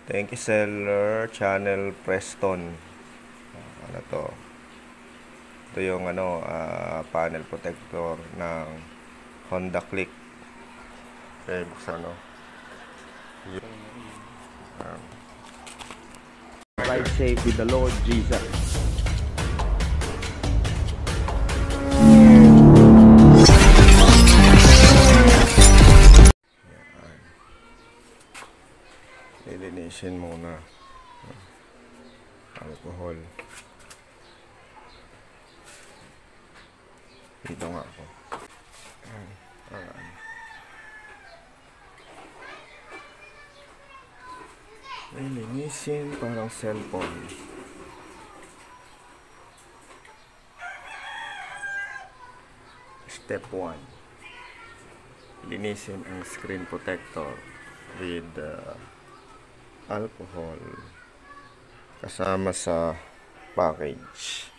Thank you seller channel Preston. Ano to? Ito yung panel protector ng Honda Click. Okay, buksan Ride safe with the Lord Jesus. Lilinisin muna. Alcohol. Dito nga ako. Lilinisin parang cellphone. Step 1. Linisin ang screen protector with alcohol kasama sa package.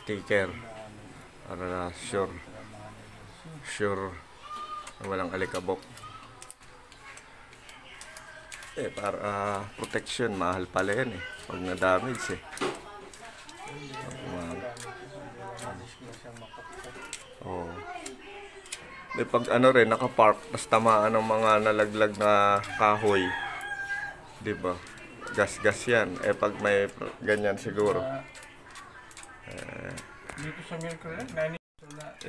Sticker para sure na walang alikabok. Para protection, mahal pala yan pag na-damage pag rin nakapark tapos tamaan ng mga nalaglag na kahoy, diba, gas yan. Pag may ganyan siguro dito sa Mercury,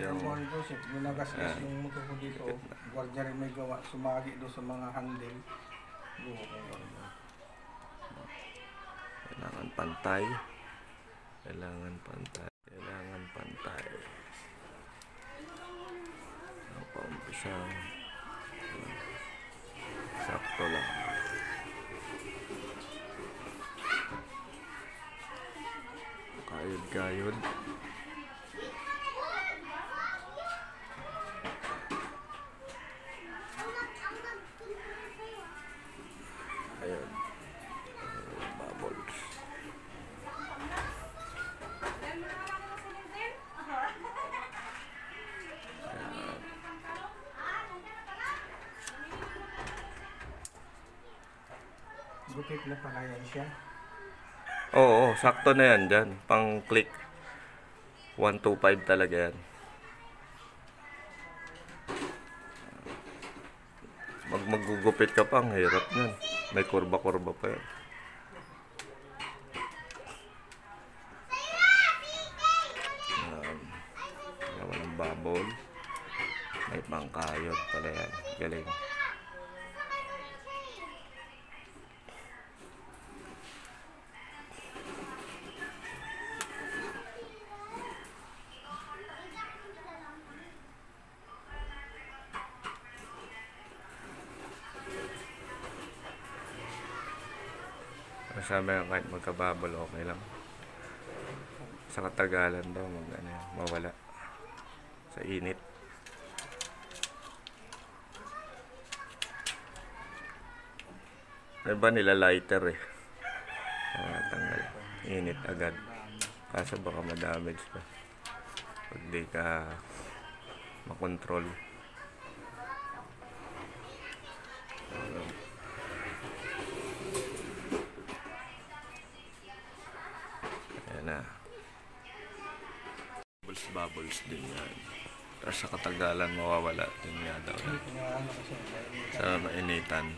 yung nagasgas yung motor ko dito, guardia rin may gawa, sumagi doon sa mga handle. Kailangan pantay. Ang paumpisang sakto lang. Kayod. Ayun. Bubbles. Gupit na pala yan siya. Oo, sakto na yan dyan. Pang click. 125 talaga yan. Magugupit ka pa, ang hirap yan. May kurba-kurba pa yan. Walang bubble. May pangkayod pala yan. Galing. Sabi nga kahit magkababol, okay lang. Sa katagalan daw, mawala sa init. Iba nila lighter tanggal. Init agad. Kaso baka ma-damage pa pag di ka makontrol. Bubbles din yan. Tapos sa katagalan mawawala din nga daw. Sa mainitan.